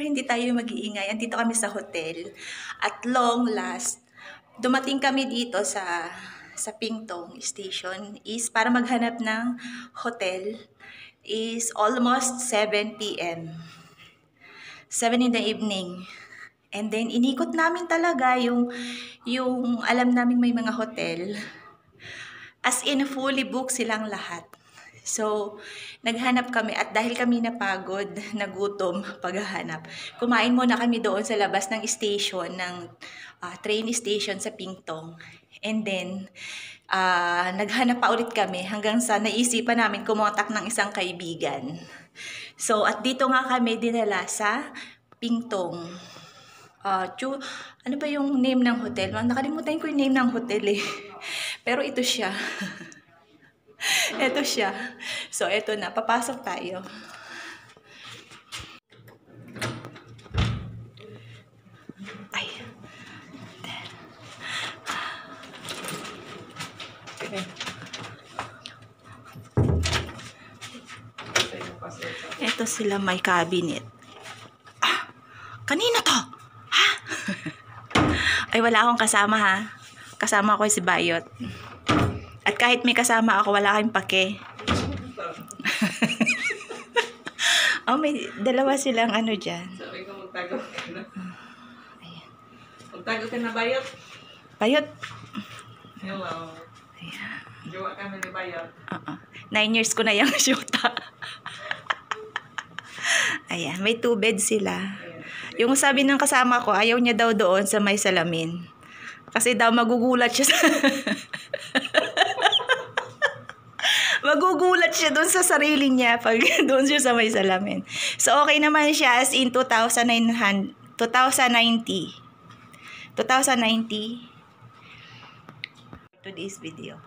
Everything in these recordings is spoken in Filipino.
hindi tayo mag-iingay. Andito kami sa hotel. At long last, dumating kami dito sa Pingtong Station is para maghanap ng hotel is almost 7 p.m. 7 in the evening. And then, inikot namin talaga yung alam namin may mga hotel. As in, fully booked silang lahat. So, naghanap kami at dahil kami napagod, nagutom paghahanap, kumain muna kami doon sa labas ng station, ng train station sa Pingtong. And then, naghanap pa ulit kami hanggang sa naisipan namin kumontak ng isang kaibigan. So, at dito nga kami dinala sa Pingtong. Ano ba yung name ng hotel? Nakalimutan ko yung name ng hotel eh. Pero ito siya. Ito siya. So, ito na. Papasok tayo. Ay. Ito sila may cabinet. Kanina to? Ha? Ay, wala akong kasama ha. Kasama ko si Bayot. At kahit may kasama ako, wala kayong pake. May dalawa silang ano dyan. Sabi ko magtago ka na. Ayan. Magtago ka na, Bayot? Bayot. Hello. Ayan. Jowa ka na ni Bayot. 9 years ko na yung shoota. Ayan, may 2 beds sila. Yung sabi ng kasama ko, ayaw niya daw doon sa may salamin. Kasi daw magugulat siya magugulat siya doon sa sarili niya pag doon siya sa may salamin. So, okay naman siya as in 2090. Today's video.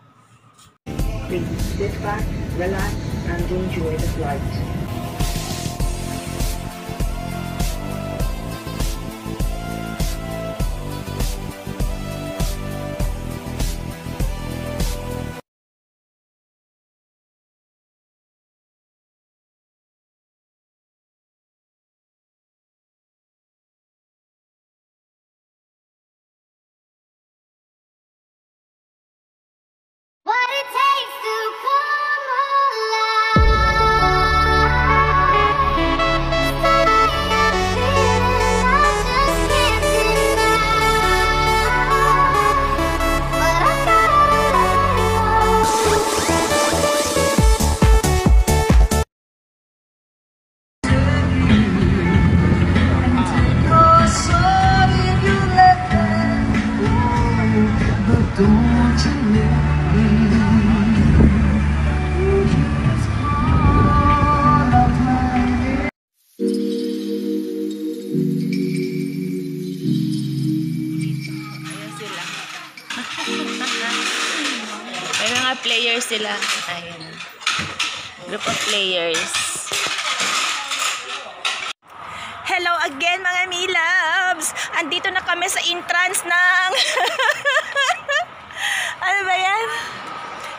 Please sit back, relax, and enjoy the flight. What it takes to come alive. Starting a feeling I just can't deny. But I gotta let it go. Oh, sorry you let but don't you let me. It's all of my head. Ayan sila. May mga players sila. Ayan. Group of players. Hello again mga Milabs! Andito na kami sa entrance ng... ano ba yan?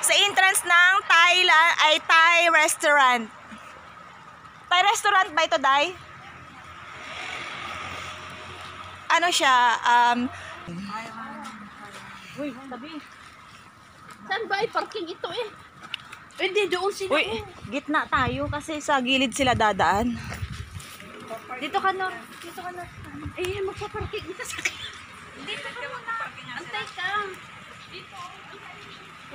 Sa entrance ng Thai restaurant. Thai restaurant ba ito, Day? Ano siya? Uy, sabi. Saan ba parking ito eh? Hindi, doon sila. Uy, gitna tayo kasi sa gilid sila dadaan. Dito ka na. Dito ka na. Eh, magpaparking dito sa... Dito ka muna. Antay ka. Dito.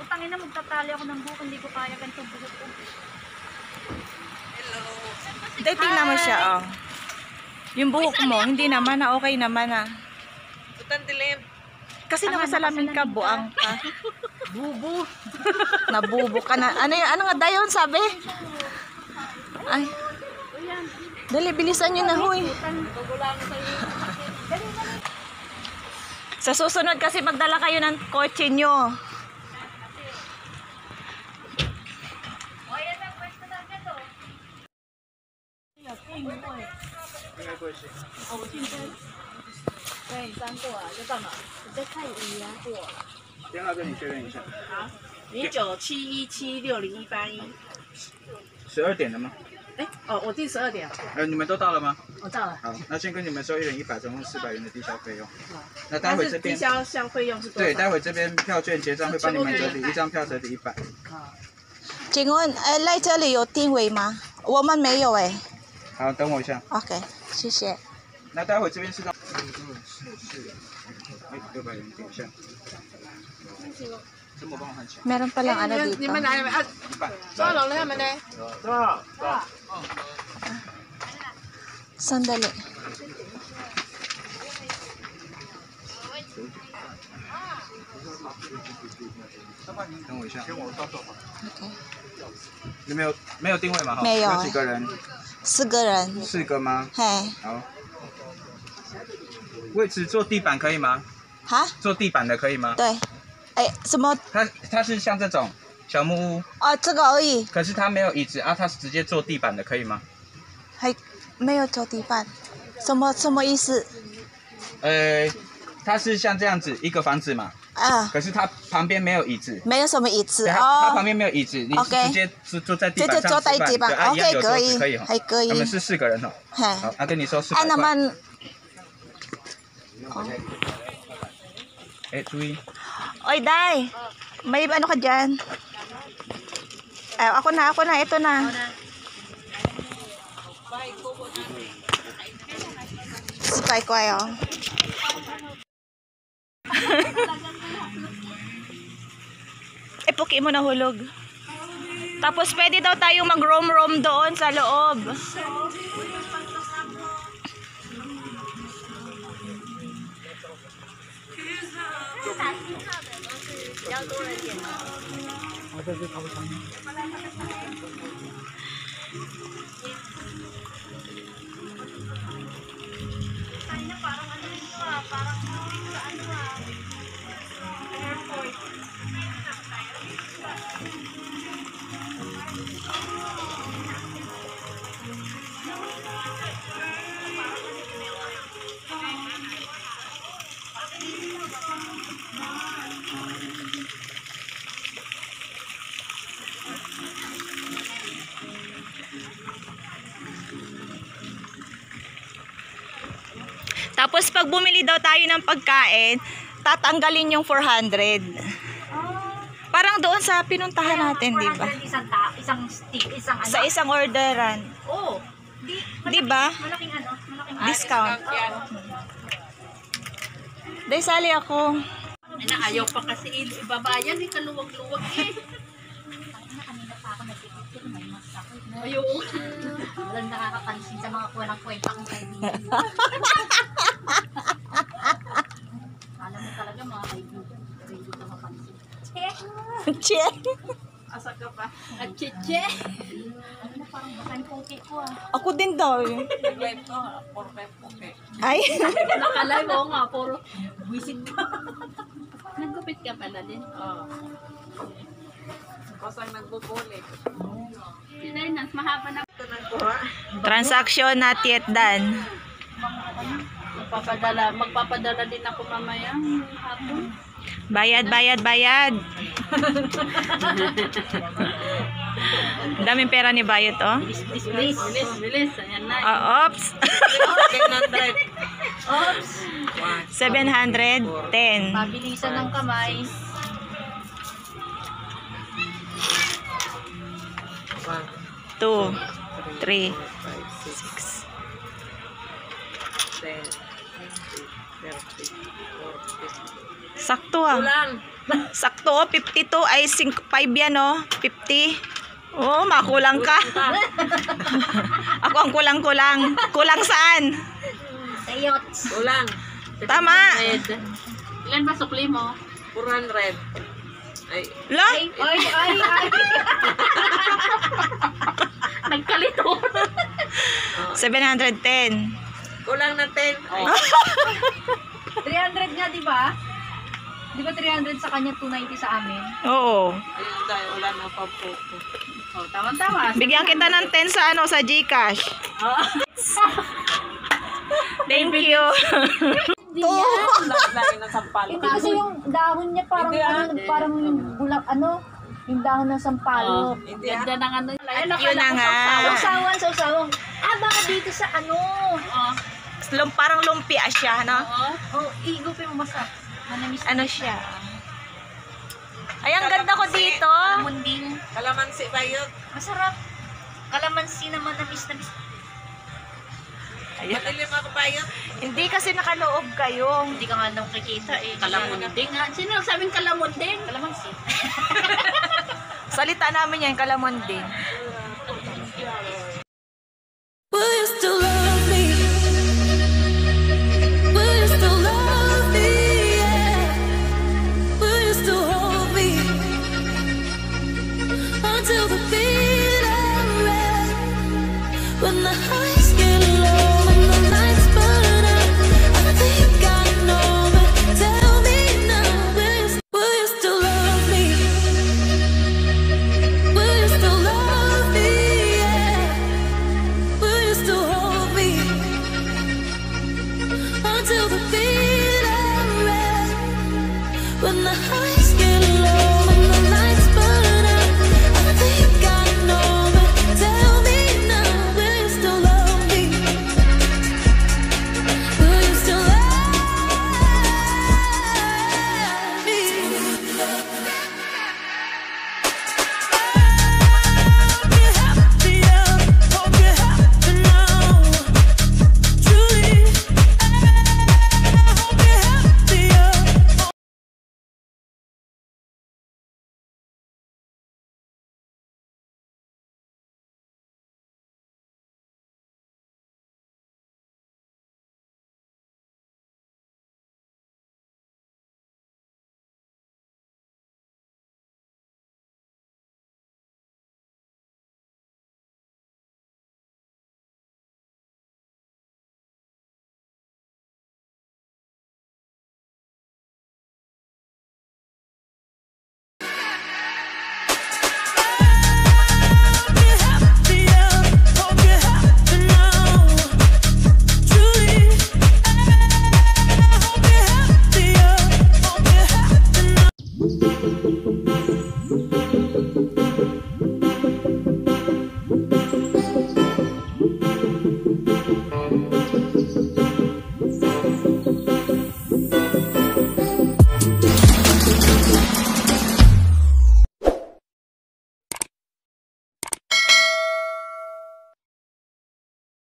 Utangin na, magtatali ako ng buhok. Hindi ko kaya ganito buhok ko. Hello. Dahil tingnan mo siya, oh. Yung buhok mo, hindi naman na okay naman ah. Tutan dilim. Kasi nakasalamin ka, buang ka. Bubu. Nabubo ka na. Ano nga dayon sabi? Ay. Dali, bilisan nyo na, huy. Sa susunod kasi magdala kayo ng kotse nyo.对，3个啊，要干嘛？我在看鱼啊，货。电话跟你确认一下。好，0971760181。 12点了吗？哎，哦，我订12点。你们都到了吗？我到了。好，那先跟你们收1人100，总共400元的低消费用。那待会这边低消费用是多少？对，待会这边票券结账会帮你们折抵，1张票折抵100。请问，来这里有定位吗？我们没有哎。好，等我一下。 OK， 谢谢。那待会这边是到600元等一下。这么帮我换钱。 Meron palang ano dito. 你们哪里啊？抓龙了他们呢？ Sandali. 等我一下。 OK， 你没有定位吗？哈，没有有几个人4个人。 ？4个吗？嘿，好。位置坐地板可以吗？哈？坐地板的可以吗？对。哎，什么？它是像这种小木屋，哦，这个而已。可是它没有椅子啊，它是直接坐地板的，可以吗？还没有坐地板。什么意思？它是像这样子一个房子嘛，啊，可是它旁边没有椅子。 没有什么椅子 对，它旁哦。边没有椅子，你 OK 直接是坐在地直接板上坐在地板吃饭对啊一样 OK， 有桌可以子可以哈，还可以我们是4个人哦。 He. 好，跟你说400 Ah, 块。 naman. 哎，注意。 Oy, Day. May ano ka dyan? Ay, ako na. Ito na. Spy ko ayo. Puki mo nahulog. Tapos pwede daw tayong mag-roam-roam doon sa loob. Tapos pag bumili daw tayo ng pagkain, tatanggalin yung 400. Parang doon sa pinuntahan natin, di ba? Isang stick, isang ano. Sa isang orderan. Oo. Di ba? Malaking ano, malaking Discount. Dahil sali ako. ayaw pa kasi ibabayan, kaluwag-luwag eh. Kanina pa ako nagpipicture, may mas ako. Ayaw. Walang nakakapansin sa mga kuwalang kwenta kong kaibigan. Alam mo talaga mga kaibigan, ready ka mapansin. Che. Asa ka pa? At che. Ano na parang bakan puti ko ah. Ako din daw. Live ko, puro kayo puti. Ay. Nakalive ako nga, puro wisit ka. Naggupit ka pala din. Oo. Basta nagbubulik. Finance, mahaba na. Ito nagkuha. Transaction not yet done. Magpapadala din ako mamaya. Hapon. Bayad. Daming pera ni Bayot, oh. Bilis. Ayan na. Oops. 100. Oops. 710. Mabilisan ng kamay. 2, 3, 6. 10, 20, 30, 40. Sakto ah. Kulang. Sakto, 52 ay 5 yan, oh. 50. Oh, makulang ka. Ako ang kulang-kulang. Kulang saan? Sayots. Kulang. Tama. Ilan ba sukli mo? 400. Ay, La? Ay. Nagkalito. 710. kulang na 10. Oh. 300 nga, di ba? Di ba 300 sa kanya, 290 sa amin? Oo. Ayun tayo, wala na pa po. Oh, tama-tama. Bigyan kita ng 10 sa sa GCash. Thank you. Lagi na sampalo. Hindi kasi yung dahon niya parang parang yung bulak yung dahon ng sampalo. Hindi. Ganda ng ano. Yun na nga. Sausawan. Baka dito sa Parang lumpia siya, no? Oo. Oh, igupin mo masarap. Manamis. Ano siya? Ay, ang ganda ko dito. Kalamunding. Kalamansi ba yun? Masarap. Kalamansi na manamis-namis. Ayan. Madilim ako ba yun? Hindi kasi nakaloob kayo. Hindi ka nga nakikita eh. Kalamunding nga. Sino nagsabing kalamunding? Kalamansi. Salita namin yan, kalamonding. Will you still love me? Will you still love me? Yeah. Will you still hold me until the beat of red? When the highs get low, when the lights burn out, I think I know, but tell me now, will you still love me? Will you still love me? Yeah. Will you still hold me until the beat of red? When the highs get low, when the lights burn out, I think I know, but tell me now, will you still love me? Will you still love me? Hope you're happier, hope you're happy now. Truly, I hope you're happier. Hope you're happier, hope you're happy now. Truly, I hope you're happier, hope you're happy now.